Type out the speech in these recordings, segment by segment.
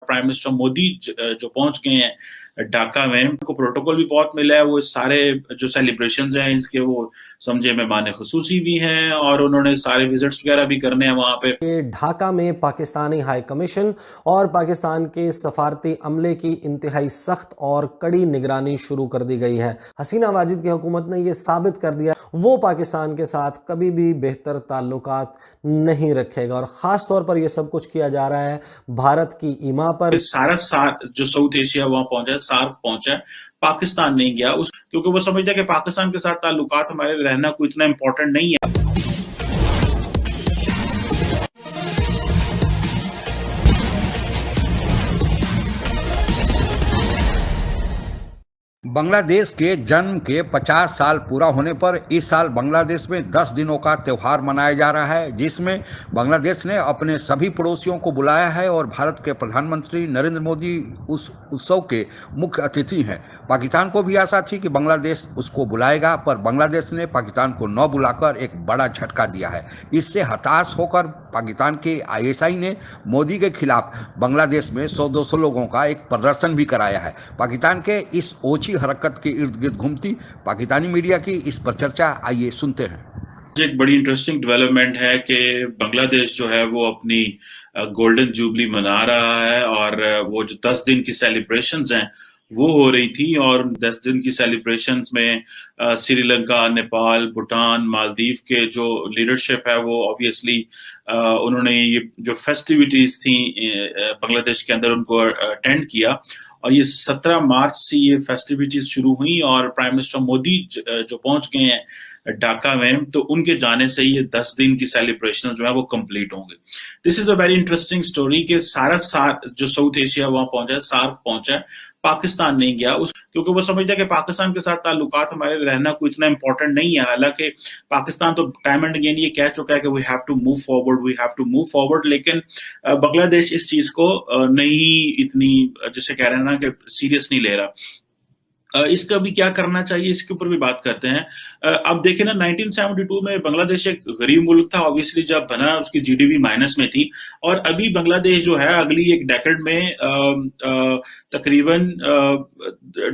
Prime minister Modi जो पहुंच गए हैं ढाका में, उनको प्रोटोकॉल भी बहुत मिला है। वो सारे जो सेलिब्रेशंस हैं इसके वो समझे मेहमान खुसूसी भी हैं और उन्होंने सारे विजिट्स वगैरह भी करने हैं वहां पे। ढाका में पाकिस्तानी हाई कमीशन और पाकिस्तान के सफारती अमले की इंतहाई सख्त और कड़ी निगरानी शुरू कर दी गई है। हसीना वाजिद की हुकूमत ने यह साबित कर दिया वो पाकिस्तान के साथ कभी भी बेहतर ताल्लुकात नहीं रखेगा और खास तौर पर यह सब कुछ किया जा रहा है भारत की ईमा पर। सारा जो साउथ एशिया वहां पहुंचा है, सार्क पहुंचा है, पाकिस्तान नहीं गया क्योंकि वो समझता है कि पाकिस्तान के साथ ताल्लुकात हमारे रहना कोई इतना इंपॉर्टेंट नहीं है। बांग्लादेश के जन्म के 50 साल पूरा होने पर इस साल बांग्लादेश में 10 दिनों का त्यौहार मनाया जा रहा है, जिसमें बांग्लादेश ने अपने सभी पड़ोसियों को बुलाया है और भारत के प्रधानमंत्री नरेंद्र मोदी उस उत्सव के मुख्य अतिथि हैं। पाकिस्तान को भी आशा थी कि बांग्लादेश उसको बुलाएगा, पर बांग्लादेश ने पाकिस्तान को न बुलाकर एक बड़ा झटका दिया है। इससे हताश होकर पाकिस्तान के ISI ने मोदी के खिलाफ बांग्लादेश में 100-200 लोगों का एक प्रदर्शन भी कराया है। पाकिस्तान के इस ओछी हरकत के इर्द गिर्द घूमती पाकिस्तानी मीडिया की इस पर चर्चा, आइए सुनते हैं। एक बड़ी इंटरेस्टिंग डेवलपमेंट है कि बांग्लादेश जो है वो अपनी गोल्डन जुबली मना रहा है और वो जो 10 दिन की सेलिब्रेशंस हैं वो हो रही थी और 10 दिन की सेलिब्रेशंस में श्रीलंका, नेपाल, भूटान, मालदीव के जो लीडरशिप है वो ऑब्वियसली उन्होंने ये जो फेस्टिविटीज थी बांग्लादेश के अंदर उनको अटेंड किया और ये 17 मार्च से ये फेस्टिविटीज शुरू हुई और प्राइम मिनिस्टर मोदी जो पहुंच गए हैं ढाका में, तो उनके जाने से ये 10 दिन की सेलिब्रेशन जो है वो कंप्लीट होंगे। This is a very interesting story कि सारा जो साउथ एशिया वहां पहुंचा है, सार्क पहुंचा है, पाकिस्तान नहीं गया क्योंकि वो समझता है कि पाकिस्तान के साथ ताल्लुकात हमारे रहना कोई इतना इंपॉर्टेंट नहीं है। हालांकि पाकिस्तान तो टाइम एंड अगेन ये कह चुका है कि we have to move forward, लेकिन बांग्लादेश इस चीज को नहीं इतनी जैसे कह रहे हैं ना कि सीरियस नहीं ले रहा। इसका भी क्या करना चाहिए इसके ऊपर भी बात करते हैं। अब देखें ना, 1972 में बांग्लादेश एक गरीब मुल्क था, ऑब्वियसली जब बना उसकी GDP माइनस में थी और अभी बांग्लादेश जो है अगली एक डेकेड में तकरीबन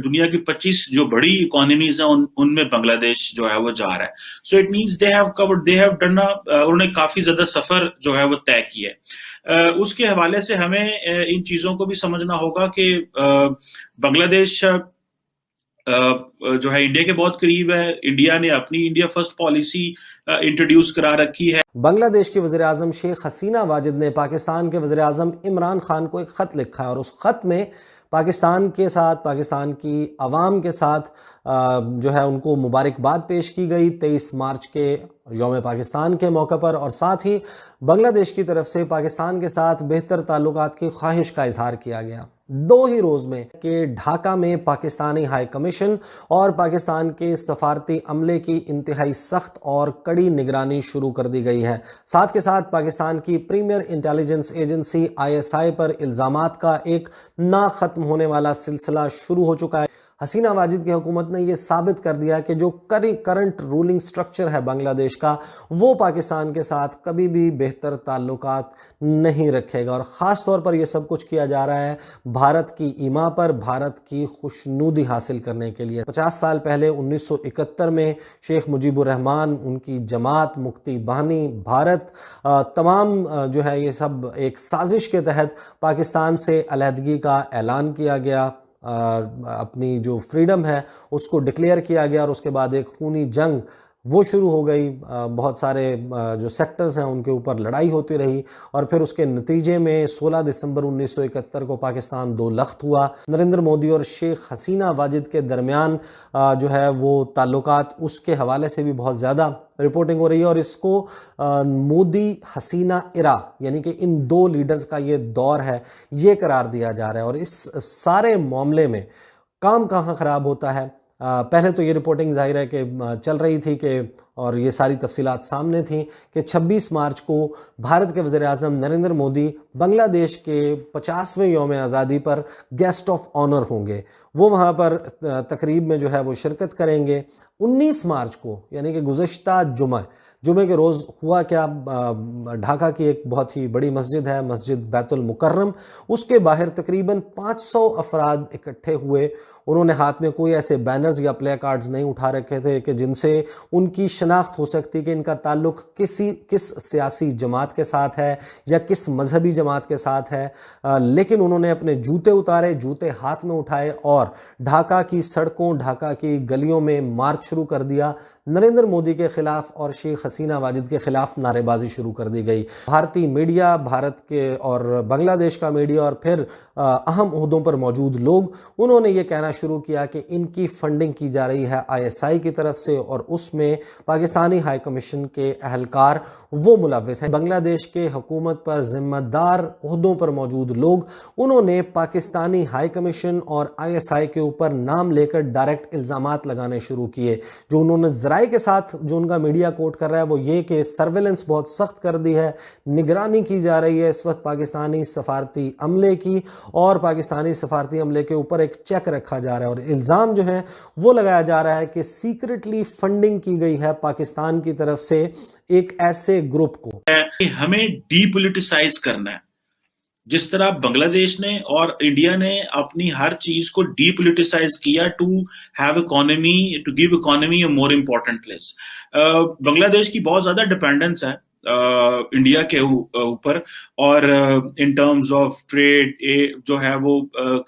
दुनिया की 25 जो बड़ी इकोनॉमीज हैं उनमें बांग्लादेश जो है वो जा रहा है। So it means they have done उन्होंने काफी ज्यादा सफर जो है वो तय किया है। उसके हवाले से हमें इन चीजों को भी समझना होगा कि बांग्लादेश जो है इंडिया के बहुत करीब है। इंडिया ने अपनी इंडिया फर्स्ट पॉलिसी इंट्रोड्यूस करा रखी है। बांग्लादेश की वज़ीर आज़म शेख हसीना वाजिद ने पाकिस्तान के वज़ीर आज़म इमरान खान को एक ख़त लिखा है और उस ख़त में पाकिस्तान के साथ, पाकिस्तान की आवाम के साथ जो है उनको मुबारकबाद पेश की गई 23 मार्च के यौम पाकिस्तान के मौके पर और साथ ही बांग्लादेश की तरफ से पाकिस्तान के साथ बेहतर ताल्लुकात की ख्वाहिश का इजहार किया गया। 2 ही रोज़ में कि ढाका में पाकिस्तानी हाई कमीशन और पाकिस्तान के सफारती अमले की इंतहाई सख्त और कड़ी निगरानी शुरू कर दी गई है। साथ के साथ पाकिस्तान की प्रीमियर इंटेलिजेंस एजेंसी ISI पर इल्ज़ामात का एक ना ख़त्म होने वाला सिलसिला शुरू हो चुका है। हसीना वाजिद की हुकूमत ने यह साबित कर दिया कि जो करंट रूलिंग स्ट्रक्चर है बांग्लादेश का, वो पाकिस्तान के साथ कभी भी बेहतर ताल्लुकात नहीं रखेगा और ख़ास तौर पर यह सब कुछ किया जा रहा है भारत की ईमा पर, भारत की खुशनुदी हासिल करने के लिए। 50 साल पहले 1971 में शेख मुजीबुर रहमान, उनकी जमात मुक्ति बाहिनी, भारत तमाम जो है ये सब एक साजिश के तहत पाकिस्तान से अलहदगी का ऐलान किया गया, अपनी जो फ्रीडम है उसको डिक्लेयर किया गया और उसके बाद एक खूनी जंग वो शुरू हो गई। बहुत सारे जो सेक्टर्स हैं उनके ऊपर लड़ाई होती रही और फिर उसके नतीजे में 16 दिसंबर 1971 को पाकिस्तान 2 लख्त हुआ। नरेंद्र मोदी और शेख हसीना वाजिद के दरमियान जो है वो ताल्लुकात उसके हवाले से भी बहुत ज़्यादा रिपोर्टिंग हो रही है और इसको मोदी हसीना इरा यानी कि इन 2 लीडर्स का ये दौर है ये करार दिया जा रहा है। और इस सारे मामले में काम कहाँ ख़राब होता है, पहले तो ये रिपोर्टिंग जाहिर है कि चल रही थी कि और ये सारी तफसीलात सामने थी कि 26 मार्च को भारत के वज़ीर आज़म नरेंद्र मोदी बांग्लादेश के 50वें यौम आज़ादी पर गेस्ट ऑफ ऑनर होंगे। वो वहाँ पर तकरीब में जो है वो शिरकत करेंगे। 19 मार्च को यानी कि गुज़श्ता जुमा जुमे के रोज़ हुआ क्या, ढाका की एक बहुत ही बड़ी मस्जिद है, मस्जिद बैतुल मुकर्रम, उसके बाहर तकरीबन 500 अफराद इकट्ठे हुए। उन्होंने हाथ में कोई ऐसे बैनर्स या प्ले कार्ड्स नहीं उठा रखे थे कि जिनसे उनकी शनाख्त हो सकती कि इनका ताल्लुक किस सियासी जमात के साथ है या किस मजहबी जमात के साथ है। लेकिन उन्होंने अपने जूते उतारे, जूते हाथ में उठाए और ढाका की सड़कों, ढाका की गलियों में मार्च शुरू कर दिया। नरेंद्र मोदी के खिलाफ और शेख हसीना वाजिद के खिलाफ नारेबाजी शुरू कर दी गई। भारतीय मीडिया, भारत के और बांग्लादेश का मीडिया और फिर अहम ओहदों पर मौजूद लोग, उन्होंने ये कहना शुरू किया कि इनकी फंडिंग की जा रही है ISI की तरफ से और उसमें पाकिस्तानी हाई कमीशन के अहलकार वो मुलव्विस हैं। बांग्लादेश के हुकूमत पर जिम्मेदार ओहदों पर मौजूद लोग, उन्होंने पाकिस्तानी हाई कमीशन और ISI के ऊपर नाम लेकर डायरेक्ट इल्ज़ामात लगाने शुरू किए। जो उन्होंने ज़राए के साथ जो उनका मीडिया कोट कर रहा है वो ये कि सर्वेलेंस बहुत सख्त कर दी है, निगरानी की जा रही है इस वक्त पाकिस्तानी सफारती अमले की, और पाकिस्तानी सफारती अमले के ऊपर एक चेक रखा जा रहा है और इल्ज़ाम जो है वो लगाया जा रहा है कि सीक्रेटली फंडिंग की गई है पाकिस्तान की तरफ से एक ऐसे ग्रुप को। हमें डीपोलिटिसाइज करना है, जिस तरह बांग्लादेश ने और इंडिया ने अपनी हर चीज को डीपोलिटिसाइज किया to have economy, to give economy a more important place. Bangladesh की बहुत ज्यादा डिपेंडेंस है इंडिया के ऊपर, और इन टर्म्स ऑफ ट्रेड जो है वो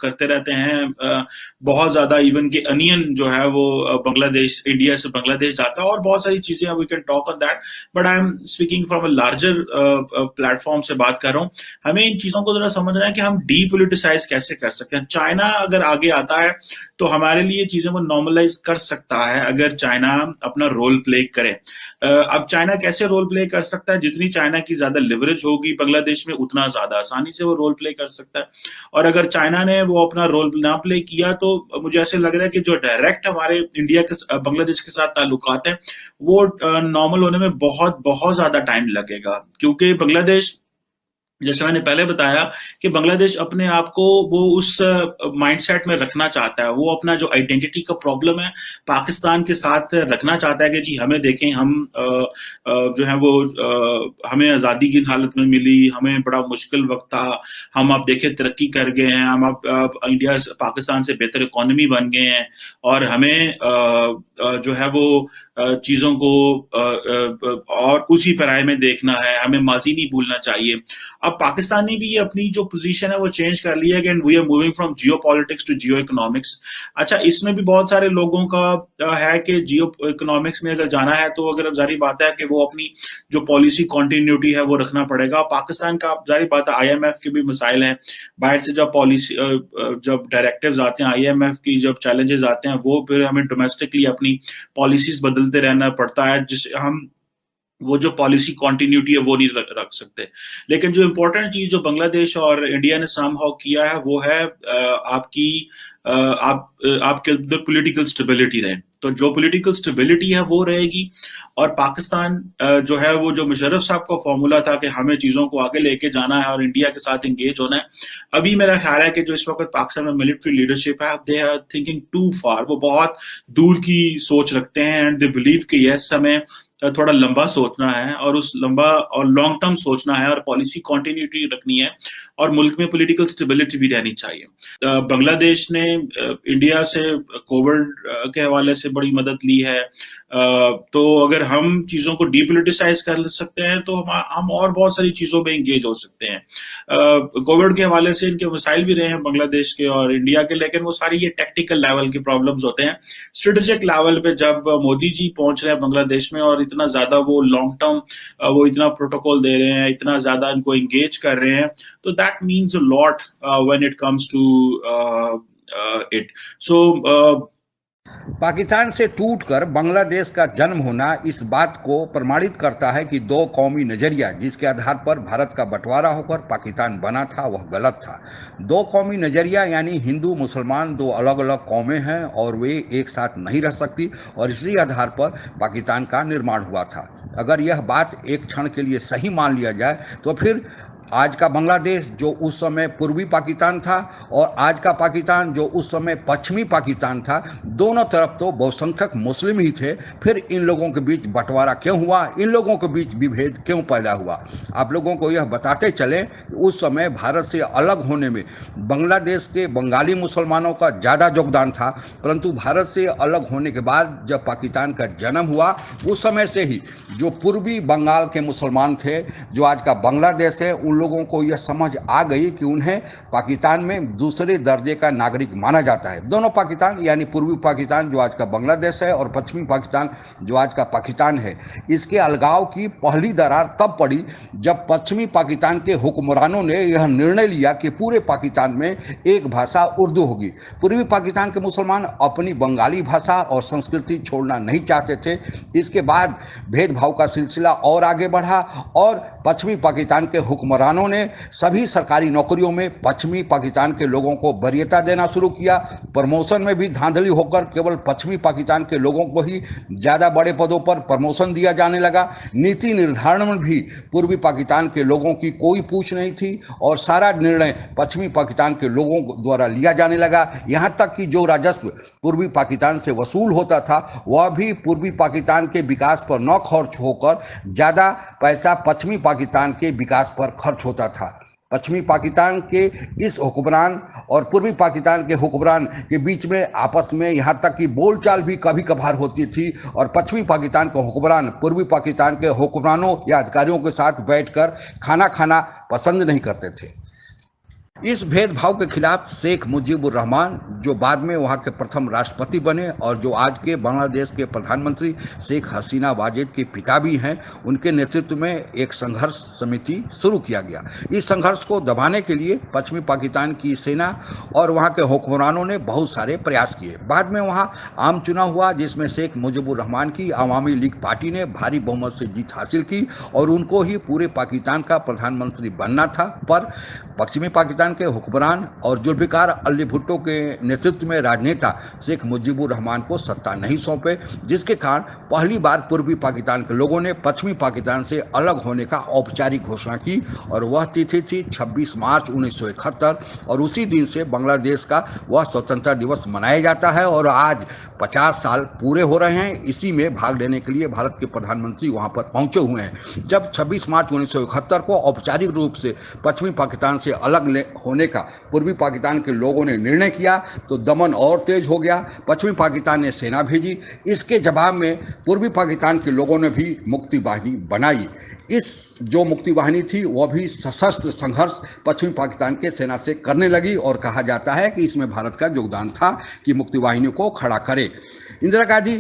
करते रहते हैं बहुत ज्यादा। इवन कि अनियन जो है वो बांग्लादेश, इंडिया से बांग्लादेश जाता है और बहुत सारी चीजें, we can talk on that, but I am speaking from a larger platform से बात कर रहा हूँ। हमें इन चीजों को जरा समझना है कि हम डीपोलिटिसाइज कैसे कर सकते हैं। चाइना अगर आगे आता है तो हमारे लिए चीजों को नॉर्मलाइज कर सकता है अगर चाइना अपना रोल प्ले करे। अब चाइना कैसे रोल प्ले कर सकता है? जितनी चाइना की ज्यादा लिवरेज होगी बांग्लादेश में, उतना ज्यादा आसानी से वो रोल प्ले कर सकता है। और अगर चाइना ने वो अपना रोल ना प्ले किया तो मुझे ऐसे लग रहा है कि जो डायरेक्ट हमारे इंडिया के बांग्लादेश के साथ ताल्लुकात है वो नॉर्मल होने में बहुत बहुत ज्यादा टाइम लगेगा, क्योंकि बांग्लादेश, जैसे मैंने पहले बताया कि बांग्लादेश अपने आप को वो उस माइंडसेट में रखना चाहता है, वो अपना जो आइडेंटिटी का प्रॉब्लम है पाकिस्तान के साथ रखना चाहता है कि जी हमें देखें, हम जो है वो हमें आज़ादी की हालत में मिली, हमें बड़ा मुश्किल वक्त था, हम अब देखें तरक्की कर गए हैं, हम अब इंडिया पाकिस्तान से बेहतर इकोनॉमी बन गए हैं, और हमें जो है वो चीज़ों को और उसी पैराए में देखना है, हमें माजी नहीं भूलना चाहिए। अब पाकिस्तान ने भी अपनी जो पोजीशन है वो चेंज कर लिया है, we are moving from geo politics to geo economics. अच्छा, इसमें भी बहुत सारे लोगों का है कि जियो इकोनॉमिक्स में अगर जाना है तो अगर जारी बात है कि वो अपनी जो पॉलिसी कॉन्टिन्यूटी है वो रखना पड़ेगा। पाकिस्तान का जारी बात है IMF के भी मसाइल हैं, बाहर से जब पॉलिसी जब डायरेक्टिव्स आते हैं, IMF की जब चैलेंजेस आते हैं, वो फिर हमें डोमेस्टिकली अपनी पॉलिसीज बदलते रहना पड़ता है, जिससे हम वो जो पॉलिसी कॉन्टिन्यूटी है वो नहीं रख सकते। लेकिन जो इम्पोर्टेंट चीज जो बांग्लादेश और इंडिया ने समहाउ किया है वो है आपकी आपके अंदर पॉलिटिकल स्टेबिलिटी रहे। तो जो पॉलिटिकल स्टेबिलिटी है वो रहेगी, और पाकिस्तान जो है वो जो मुशर्रफ साहब का फॉर्मूला था कि हमें चीजों को आगे लेके जाना है और इंडिया के साथ एंगेज होना है, अभी मेरा ख्याल है कि जो इस वक्त पाकिस्तान में मिलिट्री लीडरशिप है, दे आर थिंकिंग टू फार, वो बहुत दूर की सोच रखते हैं, एंड दे बिलीव कि यस हमें थोड़ा लंबा सोचना है और उस लंबा और लॉन्ग टर्म सोचना है और पॉलिसी कॉन्टिन्यूटी रखनी है, और मुल्क में पॉलिटिकल स्टेबिलिटी भी रहनी चाहिए। बांग्लादेश ने इंडिया से कोविड के हवाले से बड़ी मदद ली है, तो अगर हम चीजों को डीपोलिटिसाइज कर सकते हैं तो हम और बहुत सारी चीजों में एंगेज हो सकते हैं। कोविड के हवाले से इनके मसाइल भी रहे हैं बांग्लादेश के और इंडिया के, लेकिन वो सारी ये टेक्निकल लेवल के प्रॉब्लम्स होते हैं। स्ट्रेटेजिक लेवल पे जब मोदी जी पहुंच रहे हैं बांग्लादेश में और इतना ज्यादा वो लॉन्ग टर्म वो इतना प्रोटोकॉल दे रहे हैं, इतना ज्यादा इनको एंगेज कर रहे हैं, तो that means a lot when it comes to it. So Pakistan से टूटकर बांग्लादेश का जन्म होना इस बात को प्रमाणित करता है कि दो कौमी नज़रिया जिसके आधार पर भारत का बंटवारा होकर पाकिस्तान बना था वह गलत था। दो कौमी नज़रिया यानी हिंदू मुसलमान दो अलग अलग कौमें हैं और वे एक साथ नहीं रह सकती, और इसी आधार पर पाकिस्तान का निर्माण हुआ था। अगर यह बात एक क्षण के लिए सही मान लिया जाए तो फिर आज का बांग्लादेश जो उस समय पूर्वी पाकिस्तान था और आज का पाकिस्तान जो उस समय पश्चिमी पाकिस्तान था, दोनों तरफ तो बहुसंख्यक मुस्लिम ही थे। फिर इन लोगों के बीच बंटवारा क्यों हुआ, इन लोगों के बीच विभेद क्यों पैदा हुआ? आप लोगों को यह बताते चलें कि उस समय भारत से अलग होने में बांग्लादेश के बंगाली मुसलमानों का ज़्यादा योगदान था, परंतु भारत से अलग होने के बाद जब पाकिस्तान का जन्म हुआ, उस समय से ही जो पूर्वी बंगाल के मुसलमान थे, जो आज का बांग्लादेश है, उन लोगों को यह समझ आ गई कि उन्हें पाकिस्तान में दूसरे दर्जे का नागरिक माना जाता है। दोनों पाकिस्तान यानी पूर्वी पाकिस्तान जो आज का बांग्लादेश है और पश्चिमी पाकिस्तान जो आज का पाकिस्तान है, इसके अलगाव की पहली दरार तब पड़ी जब पश्चिमी पाकिस्तान के हुक्मरानों ने यह निर्णय लिया कि पूरे पाकिस्तान में एक भाषा उर्दू होगी। पूर्वी पाकिस्तान के मुसलमान अपनी बंगाली भाषा और संस्कृति छोड़ना नहीं चाहते थे। इसके बाद भेदभाव का सिलसिला और आगे बढ़ा और पश्चिमी पाकिस्तान के हुक्मरानों ने सभी सरकारी नौकरियों में पश्चिमी पाकिस्तान के लोगों को वरीयता देना शुरू किया। प्रमोशन में भी धांधली होकर केवल पश्चिमी पाकिस्तान के लोगों को ही ज़्यादा बड़े पदों पर प्रमोशन दिया जाने लगा। नीति निर्धारण में भी पूर्वी पाकिस्तान के लोगों की कोई पूछ नहीं थी और सारा निर्णय पश्चिमी पाकिस्तान के लोगों द्वारा लिया जाने लगा। यहाँ तक कि जो राजस्व पूर्वी पाकिस्तान से वसूल होता था, वह भी पूर्वी पाकिस्तान के विकास पर न खर्च होकर ज़्यादा पैसा पश्चिमी पाकिस्तान के विकास पर खर्च होता था। पश्चिमी पाकिस्तान के इस हुक्मरान और पूर्वी पाकिस्तान के हुक्मरान के बीच में आपस में यहाँ तक कि बोलचाल भी कभी कभार होती थी और पश्चिमी पाकिस्तान के हुक्मरान पूर्वी पाकिस्तान के हुक्मरानों या अधिकारियों के साथ बैठकर खाना खाना पसंद नहीं करते थे। इस भेदभाव के खिलाफ शेख मुजीबुर रहमान, जो बाद में वहाँ के प्रथम राष्ट्रपति बने और जो आज के बांग्लादेश के प्रधानमंत्री शेख हसीना वाजेद के पिता भी हैं, उनके नेतृत्व में एक संघर्ष समिति शुरू किया गया। इस संघर्ष को दबाने के लिए पश्चिमी पाकिस्तान की सेना और वहाँ के हुक्मरानों ने बहुत सारे प्रयास किए। बाद में वहाँ आम चुनाव हुआ जिसमें शेख मुजीबुर रहमान की अवामी लीग पार्टी ने भारी बहुमत से जीत हासिल की और उनको ही पूरे पाकिस्तान का प्रधानमंत्री बनना था। पर पश्चिमी पाकिस्तान के हुक्मरान और जुल्फिकार अली भुट्टो के नेतृत्व में राजनेता शेख मुजीबुर रहमान को सत्ता नहीं सौंपे, जिसके कारण पहली बार पूर्वी पाकिस्तान के लोगों ने पश्चिमी पाकिस्तान से अलग होने का औपचारिक घोषणा की और वह तिथि थी 26 मार्च 1971 और उसी दिन से बांग्लादेश का वह स्वतंत्रता दिवस मनाया जाता है और आज 50 साल पूरे हो रहे हैं। इसी में भाग लेने के लिए भारत के प्रधानमंत्री वहां पर पहुंचे हुए हैं। जब 26 मार्च 1971 को औपचारिक रूप से पश्चिमी पाकिस्तान से अलग होने का पूर्वी पाकिस्तान के लोगों ने निर्णय किया तो दमन और तेज हो गया। पश्चिमी पाकिस्तान ने सेना भेजी। इसके जवाब में पूर्वी पाकिस्तान के लोगों ने भी मुक्ति वाहिनी बनाई। इस जो मुक्ति वाहिनी थी वह भी सशस्त्र संघर्ष पश्चिमी पाकिस्तान के सेना से करने लगी और कहा जाता है कि इसमें भारत का योगदान था कि मुक्ति वाहिनी को खड़ा करे। इंदिरा गांधी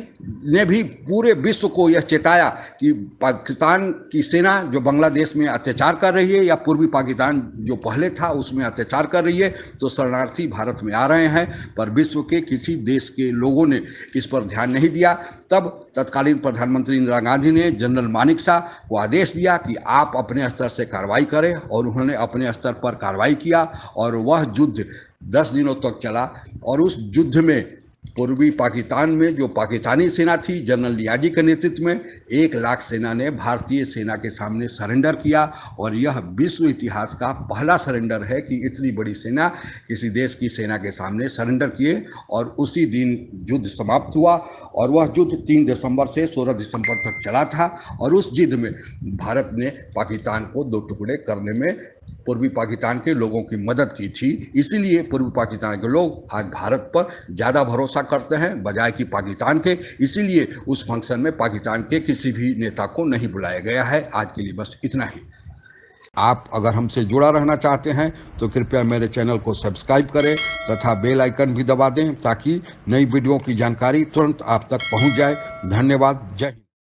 ने भी पूरे विश्व को यह चेताया कि पाकिस्तान की सेना जो बांग्लादेश में अत्याचार कर रही है या पूर्वी पाकिस्तान जो पहले था उसमें अत्याचार कर रही है तो शरणार्थी भारत में आ रहे हैं, पर विश्व के किसी देश के लोगों ने इस पर ध्यान नहीं दिया। तब तत्कालीन प्रधानमंत्री इंदिरा गांधी ने जनरल मानिक शाह को आदेश दिया कि आप अपने स्तर से कार्रवाई करें और उन्होंने अपने स्तर पर कार्रवाई किया और वह युद्ध 10 दिनों तक चला और उस युद्ध में पूर्वी पाकिस्तान में जो पाकिस्तानी सेना थी जनरल लियाजी के नेतृत्व में 1 लाख सेना ने भारतीय सेना के सामने सरेंडर किया और यह विश्व इतिहास का पहला सरेंडर है कि इतनी बड़ी सेना किसी देश की सेना के सामने सरेंडर किए और उसी दिन युद्ध समाप्त हुआ और वह युद्ध 3 दिसंबर से 16 दिसंबर तक चला था और उस युद्ध में भारत ने पाकिस्तान को 2 टुकड़े करने में पूर्वी पाकिस्तान के लोगों की मदद की थी। इसीलिए पूर्वी पाकिस्तान के लोग आज भारत पर ज़्यादा भरोसा करते हैं बजाय कि पाकिस्तान के। इसीलिए उस फंक्शन में पाकिस्तान के किसी भी नेता को नहीं बुलाया गया है। आज के लिए बस इतना ही। आप अगर हमसे जुड़ा रहना चाहते हैं तो कृपया मेरे चैनल को सब्सक्राइब करें तथा बेल आइकन भी दबा दें ताकि नई वीडियो की जानकारी तुरंत आप तक पहुंच जाए। धन्यवाद। जय हिंद।